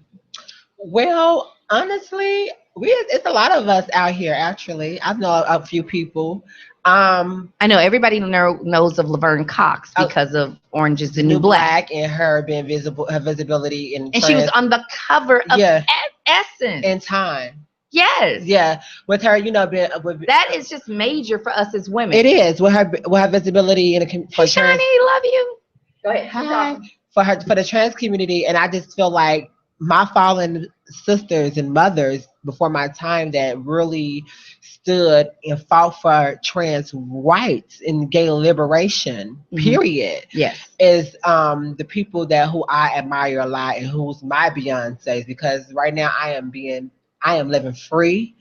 S2: Well, honestly, it's a lot of us out here. Actually, I know a few people.
S1: I know everybody knows of Laverne Cox
S2: Uh,
S1: because of Orange is the
S2: the
S1: New
S2: new
S1: Black.
S2: black and her being visible, her visibility in
S1: And she was
S2: trans.
S1: on the cover of
S2: Yeah,
S1: Essence.
S2: in time.
S1: Yes.
S2: Yeah, with her, being
S1: That is just major for us as women.
S2: it is with her visibility in
S1: Hey,
S2: for trans.
S1: Shawnee, love you. Go ahead. Keep
S2: Hi.
S1: talking.
S2: For the trans community, and I just feel like my fallen sisters and mothers before my time that really stood and fought for trans rights and gay liberation.
S1: Mhm.
S2: Period.
S1: Yes.
S2: Is the people that who I admire a lot and who's my Beyonces, because right now I am living free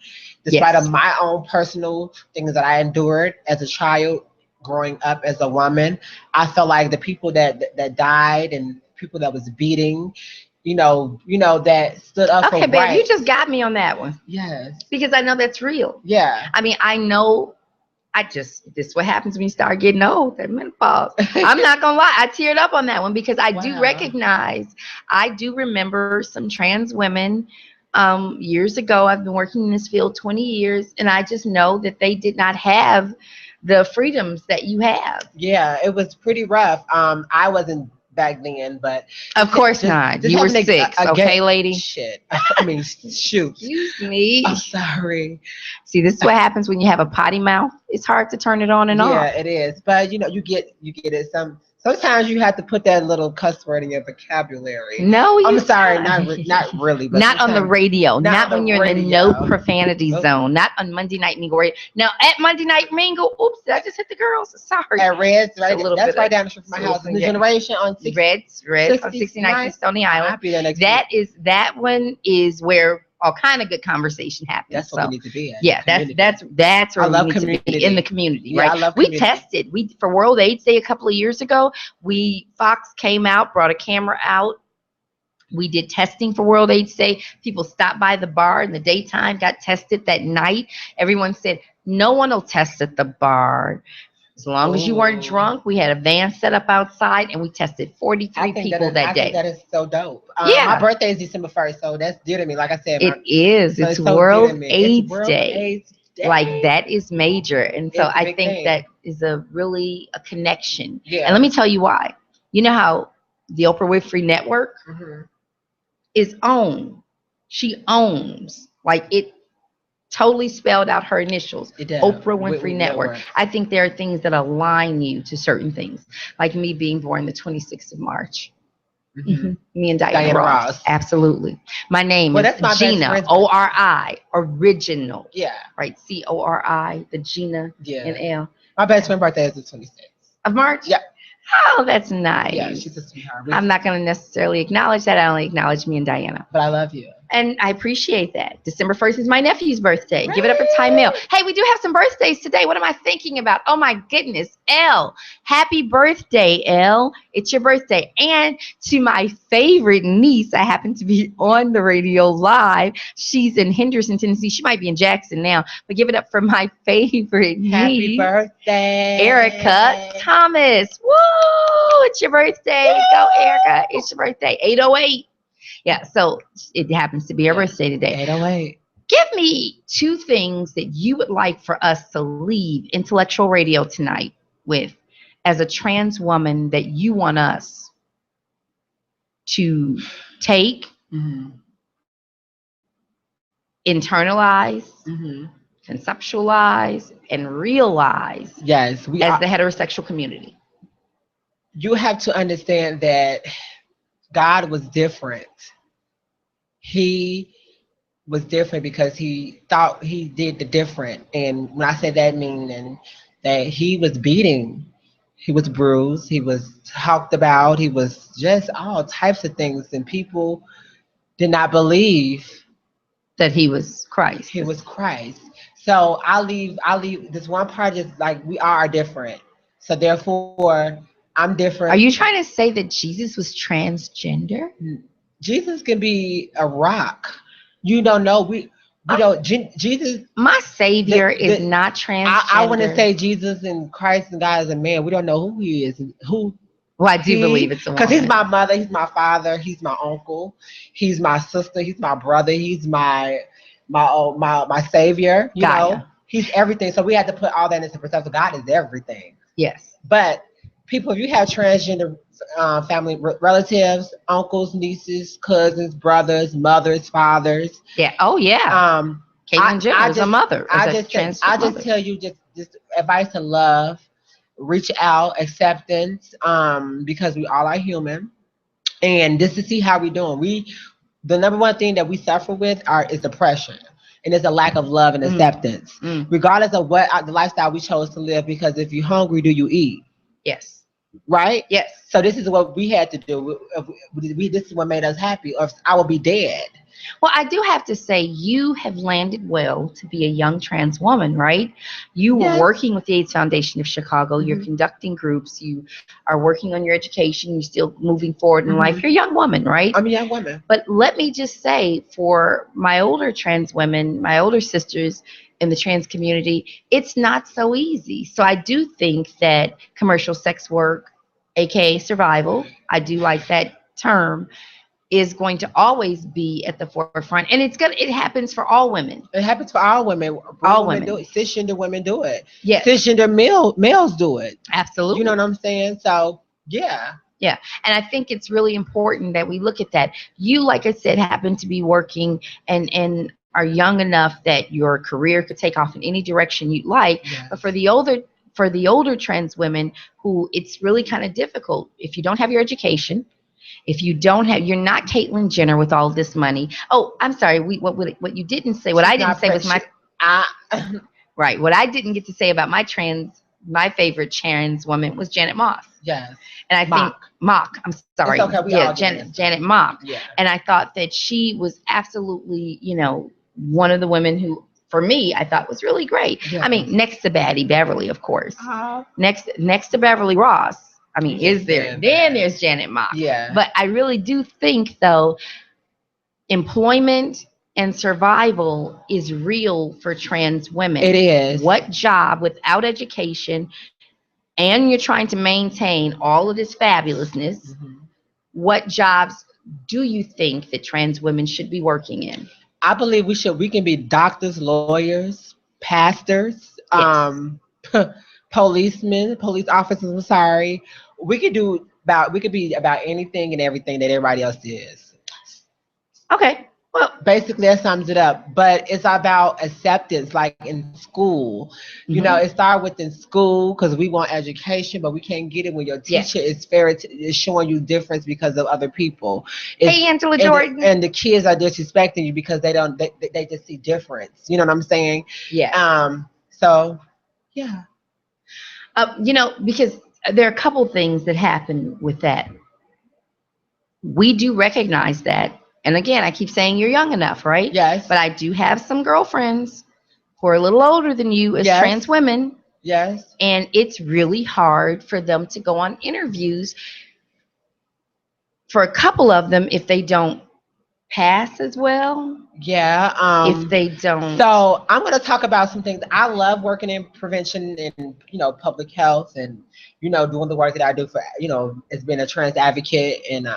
S2: despite of
S1: Yes.
S2: my own personal things that I endured as a child growing up as a woman. I felt like the people that died and people that was beating, that stood up for
S1: Okay, babe, you
S2: rights.
S1: just got me on that one
S2: Yes.
S1: because I know that's real.
S2: Yeah.
S1: I mean, I know. This is what happens when you start getting old, that menopause. I'm not gonna lie, I teared up on that one because I do
S2: Wow.
S1: recognize, I do remember some trans women years ago. I've been working in this field 20 years, and I just know that they did not have the freedoms that you have.
S2: Yeah, it was pretty rough. I wasn't back then, but
S1: Of course not. You were
S2: having
S1: 6,
S2: a
S1: okay,
S2: gay
S1: lady?
S2: shit. I mean, shoot.
S1: Excuse me.
S2: I'm sorry.
S1: See, this is what happens when you have a potty mouth. It's hard to turn it on and
S2: Yeah,
S1: off.
S2: it is. But you get it. Sometimes you have to put that little cuss word in your vocabulary.
S1: No,
S2: I'm
S1: you
S2: sorry,
S1: don't.
S2: not really, but
S1: Not on the
S2: sometimes
S1: radio.
S2: not
S1: Not
S2: on
S1: when
S2: the
S1: you're in the no
S2: radio.
S1: profanity
S2: Nope.
S1: zone. Not on Monday Night Mingle radio. Now at Monday Night Mingle, oops, did I just hit the girls? Sorry.
S2: At Red's,
S1: It's a little
S2: that's
S1: bit
S2: right
S1: like
S2: down the street from my
S1: it's a little
S2: house. New
S1: thing, yeah.
S2: Generation on
S1: Reds on 69th
S2: 69th.
S1: and Stony
S2: I'll
S1: Island.
S2: be there next week.
S1: That one is where all kind of good conversation happens.
S2: That's what
S1: So
S2: we need to be at.
S1: yeah,
S2: Community.
S1: that's where
S2: I
S1: we
S2: love
S1: need to be, in the community,
S2: Yeah,
S1: right?
S2: I love
S1: We
S2: community.
S1: tested. We for World AIDS Day a couple of years ago. Fox came out, brought a camera out. We did testing for World AIDS Day. People stopped by the bar in the daytime, got tested that night. Everyone said, no one will test at the bar. As long as you weren't
S2: Ooh.
S1: drunk, we had a van set up outside and we tested 43 people that
S2: I
S1: day.
S2: think that is so dope.
S1: Yeah.
S2: My birthday is December 1st, so that's dear to me. Like I said,
S1: It is.
S2: so
S1: It's
S2: so dear to
S1: World
S2: me.
S1: AIDS
S2: It's World
S1: Day.
S2: AIDS Day.
S1: Like that is major. And so
S2: It's a
S1: I
S2: big
S1: think
S2: thing.
S1: that is a connection.
S2: Yeah.
S1: And let me tell you why. You know how the Oprah Winfrey Network
S2: Mhm.
S1: is owned. She owns, like it totally spelled out her initials.
S2: It does.
S1: Oprah Winfrey
S2: Whitney
S1: Network.
S2: Network.
S1: I think there are things that align you to certain things, like me being born the 26th of March.
S2: Mhm.
S1: Me and Diana,
S2: Diana
S1: Ross.
S2: Ross.
S1: Absolutely. My name
S2: Well,
S1: is
S2: that's my best
S1: Gina,
S2: friend's
S1: ORI, original.
S2: Yeah.
S1: Right? CORI, the Gina
S2: Yeah.
S1: and L.
S2: My best friend's birthday is the 26th.
S1: Of March?
S2: Yeah.
S1: Oh, that's nice.
S2: Yeah, she's a sweetheart.
S1: I'm not going to necessarily acknowledge that. I only acknowledge me and Diana.
S2: But I love you.
S1: And I appreciate that. December 1st is my nephew's birthday. Give it up for Ty Mail. Hey, we do have some birthdays today. What am I thinking about? Oh, my goodness. Elle, happy birthday, Elle. It's your birthday. And to my favorite niece, I happen to be on the radio live. She's in Henderson, Tennessee. She might be in Jackson now. But give it up for my favorite
S2: Happy
S1: niece,
S2: birthday,
S1: Erica Thomas. Woo! It's your birthday. Go, Erica. It's your birthday. 808. Yeah, so it happens to be her birthday today.
S2: 808.
S1: Give me 2 things that you would like for us to leave Intellectual Radio tonight with as a trans woman that you want us to take,
S2: Mm-hmm.
S1: internalize,
S2: Mm-hmm.
S1: conceptualize, and realize
S2: Yes,
S1: as the heterosexual community.
S2: You have to understand that God was different. He was different because he thought he did the different. And when I say that, meaning that he was beating, he was bruised, he was talked about, he was just all types of things. And people did not believe
S1: That he was Christ.
S2: he was Christ. So I leave this one part is like we are different. So therefore I'm different.
S1: Are you trying to say that Jesus was transgender?
S2: Jesus can be a rock. You don't know. We don't. Jesus.
S1: My Savior
S2: The-
S1: is
S2: the-
S1: not transgender.
S2: I want to say Jesus and Christ and God is a man. We don't know who he is and who
S1: Well, I do believe it's a woman.
S2: because he's my mother, he's my father, he's my uncle, he's my sister, he's my brother, he's my savior. You
S1: Gaia.
S2: know, he's everything. So we had to put all that into perspective. God is everything.
S1: Yes.
S2: But people, if you have transgender family relatives, uncles, nieces, cousins, brothers, mothers, fathers,
S1: Yeah. Oh, yeah. Caitlyn Jenner is a mother.
S2: I just tell you just advice to love, reach out, acceptance, because we all are human, and just to see how we doing. The number one thing that we suffer with is depression. And it's a lack of love and acceptance, regardless of what the lifestyle we chose to live. Because if you're hungry, do you eat?
S1: Yes.
S2: Right?
S1: Yes.
S2: So this is what we had to do. This is what made us happy. Or I would be dead.
S1: Well, I do have to say, you have landed well to be a young trans woman, right? You were working with the AIDS Foundation of Chicago. You're conducting groups. You are working on your education. You're still moving forward in life. You're a young woman, right?
S2: I'm a young woman.
S1: But let me just say, for my older trans women, my older sisters in the trans community, it's not so easy. So I do think that commercial sex work, aka survival, I do like that term, is going to always be at the forefront, and it happens for all women.
S2: It happens for all women.
S1: All women
S2: do it. Cisgender women do it.
S1: Yes.
S2: Cisgender males do it.
S1: Absolutely.
S2: You know what I'm saying? So yeah.
S1: Yeah. And I think it's really important that we look at that. You, like I said, happen to be working and are young enough that your career could take off in any direction you'd like.
S2: Yes.
S1: But for the older trans women who it's really kind of difficult, if you don't have your education, if you don't have, you're not Caitlyn Jenner with all this money. Oh, I'm sorry. What you didn't say, what I didn't say was right. What I didn't get to say about my favorite trans woman was Janet Moss.
S2: Yes.
S1: And I think Mock. I'm sorry.
S2: It's okay.
S1: Yeah, Janet Mock.
S2: Yeah.
S1: And I thought that she was absolutely, one of the women who, for me, I thought was really great.
S2: Yeah.
S1: I mean, next to Baddie Beverly, of course. Next to Beverly Ross. I mean, is there? Then there's Janet Mock.
S2: Yeah.
S1: But I really do think, though, employment and survival is real for trans women.
S2: It is.
S1: What job without education, and you're trying to maintain all of this fabulousness, what jobs do you think that trans women should be working in?
S2: I believe we can be doctors, lawyers, pastors, policemen, police officers. I'm sorry. We could be about anything and everything that everybody else is.
S1: Okay. Well,
S2: basically that sums it up. But it's about acceptance, like in school. You know, it started within school because we want education, but we can't get it when your teacher is showing you difference because of other people.
S1: Hey, Angela Jordan.
S2: And the kids are disrespecting you because they just see difference. You know what I'm saying?
S1: Yeah.
S2: So, yeah.
S1: Because there are a couple things that happen with that. We do recognize that. And again, I keep saying you're young enough, right?
S2: Yes.
S1: But I do have some girlfriends who are a little older than you as trans women.
S2: Yes.
S1: And it's really hard for them to go on interviews. For a couple of them, if they don't pass as well.
S2: Yeah.
S1: If they don't.
S2: So I'm going to talk about some things. I love working in prevention and, public health and, doing the work that I do for, as being a trans advocate. And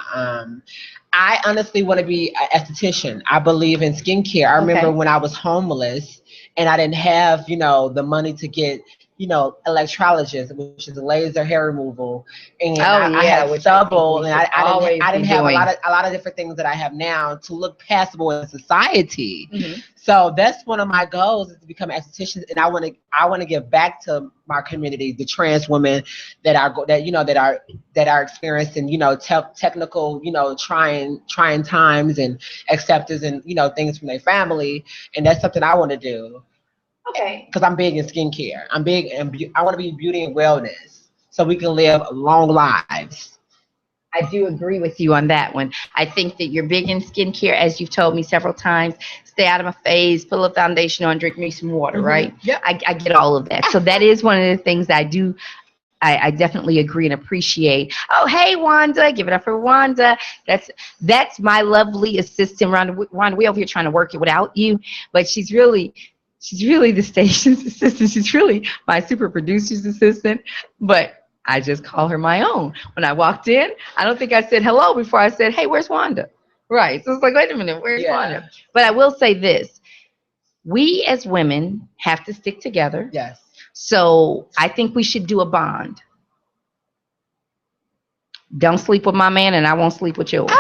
S2: I honestly want to be an esthetician. I believe in skincare. I remember when I was homeless and I didn't have, the money to get electrologist, which is a laser hair removal, and
S1: Oh
S2: I
S1: yeah,
S2: had
S1: which
S2: stubble,
S1: we
S2: and
S1: should always
S2: I
S1: be
S2: didn't have
S1: doing.
S2: a lot of different things that I have now to look passable in society.
S1: Mhm.
S2: So that's one of my goals is to become an esthetician, and I want to give back to my community, the trans women that are experiencing technical trying times and acceptance and things from their family, and that's something I want to do
S1: Okay.
S2: because I'm big in skincare. I'm big and I want to be beauty and wellness so we can live long lives.
S1: I do agree with you on that one. I think that you're big in skincare, as you've told me several times. Stay out of my face, put a little foundation on, drink me some water, right?
S2: Yep.
S1: I get all of that. So that is one of the things I do. I definitely agree and appreciate. Oh, hey, Wanda. Give it up for Wanda. That's my lovely assistant, Rhonda. Rhonda, we over here trying to work it without you, but she's really the station's assistant. She's really my super producer's assistant, but I just call her my own. When I walked in, I don't think I said hello before I said, hey, where's Wanda? Right. So it's like, wait a minute, where's Wanda? But I will say this. We as women have to stick together.
S2: Yes.
S1: So I think we should do a bond. Don't sleep with my man and I won't sleep with yours.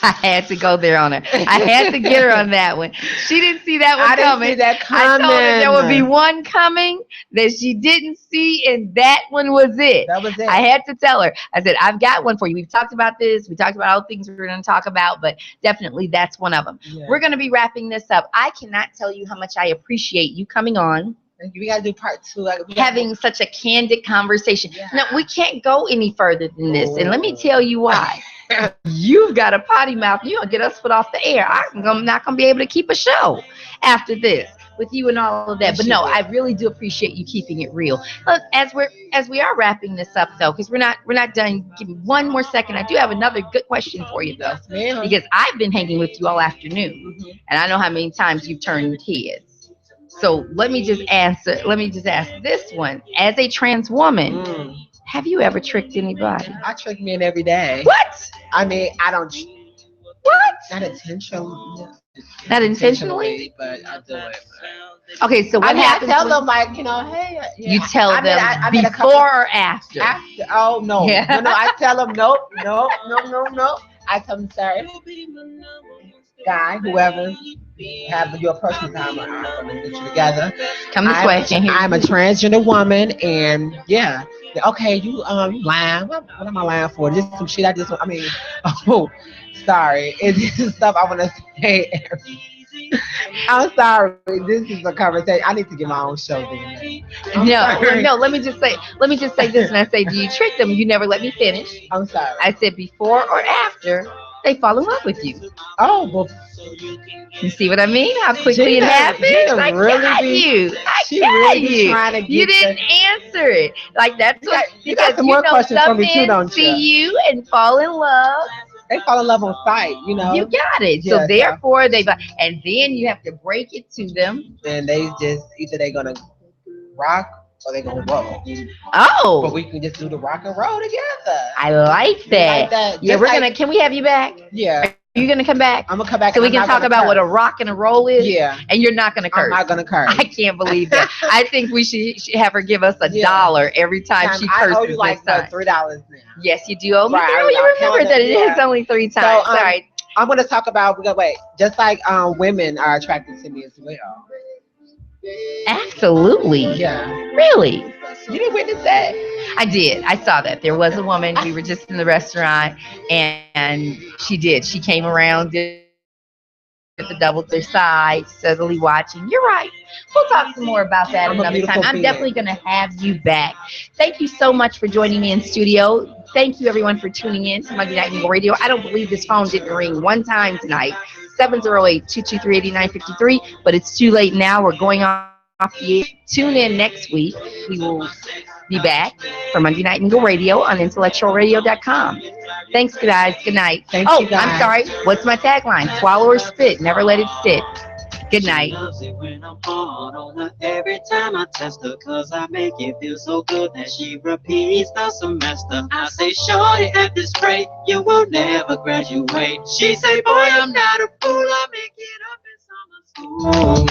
S1: I had to go there on her. I had to get her on that one. She didn't see that one coming.
S2: Didn't see that coming.
S1: I told her there would be one coming that she didn't see, and that one was it.
S2: That was it.
S1: I had to tell her. I said, I've got one for you. We've talked about this. We talked about all the things we're going to talk about, but definitely that's one of them.
S2: Yeah.
S1: We're going to be wrapping this up. I cannot tell you how much I appreciate you coming on.
S2: We got to do part 2.
S1: Having such a candid conversation.
S2: Yeah.
S1: No, we can't go any further than this. And let me tell you why. You've got a potty mouth. You're going to get us put off the air. I'm not going to be able to keep a show after this with you and all of that. But no, I really do appreciate you keeping it real. Look, as we are wrapping this up though, because we're not done. Give me one more second. I do have another good question for you though, because I've been hanging with you all afternoon, and I know how many times you've turned heads. So let me just ask this one. As a trans woman, have you ever tricked anybody?
S2: I trick men every day.
S1: What?
S2: I mean, I don't.
S1: What?
S2: Not intentionally.
S1: Not intentionally?
S2: But I do it.
S1: Okay, so what happens?
S2: I tell them like, hey. Yeah.
S1: You tell them before or after?
S2: After. Oh no.
S1: Yeah.
S2: No. I tell them nope. I tell them, sorry, guy, whoever. Have your personal time. I'm gonna get you together.
S1: Come this way.
S2: I'm a transgender woman, and yeah. Okay, you lying. What am I lying for? Just some shit. Oh, sorry. It's just stuff I want to say. I'm sorry. This is a conversation. I need to get my own show.
S1: No. Let me just say this, and I say, do you trick them? You never let me finish.
S2: I'm sorry.
S1: I said before or after they fall in love with you.
S2: Oh, well.
S1: You see what I mean? How quickly it happens? I got you. You didn't answer it. Like that's what,
S2: you got some more questions for me too, don't you?
S1: See you and fall in love.
S2: They fall in love on sight, You
S1: got it.
S2: Yeah,
S1: so therefore and then you have to break it to them.
S2: And they just either they're gonna rock or they're gonna roll.
S1: Oh.
S2: But we can just do the rock and roll together.
S1: I like that. Yeah, can we have you back?
S2: Yeah.
S1: Are you gonna come back?
S2: I'm gonna come back.
S1: So we can talk about what a rock and a roll is.
S2: Yeah.
S1: And you're not gonna curse.
S2: I'm not gonna curse.
S1: I can't believe that. I think we should have her give us $1 every time she curses.
S2: I owe you like $3 now.
S1: Yes, you do owe me.
S2: Right,
S1: You remember that it is only 3 times. All right.
S2: I'm gonna talk about. Just like women are attracted to me as well.
S1: Absolutely.
S2: Yeah.
S1: Really?
S2: You didn't witness that?
S1: I did. I saw that. There was a woman. We were just in the restaurant, and she did. She came around, did the double to their side, steadily watching. You're right. We'll talk some more about that another time. I'm definitely going to have you back. Thank you so much for joining me in studio. Thank you, everyone, for tuning in to Monday Night Mingle Radio. I don't believe this phone didn't ring one time tonight. 708-223-8953, but it's too late now. We're going off the air. Tune in next week. We will be back for Monday Night Mingle Radio on IntellectualRadio.com. Thanks, guys. Good night.
S2: Thank you, guys.
S1: I'm sorry. What's my tagline? Swallow or spit. Never let it sit. Good night.
S3: Every time I test her, cause I make it feel so good that she repeats the semester. I say, shorty, at this rate, you will never graduate. She say, boy, I'm not a fool, I make it up in summer school.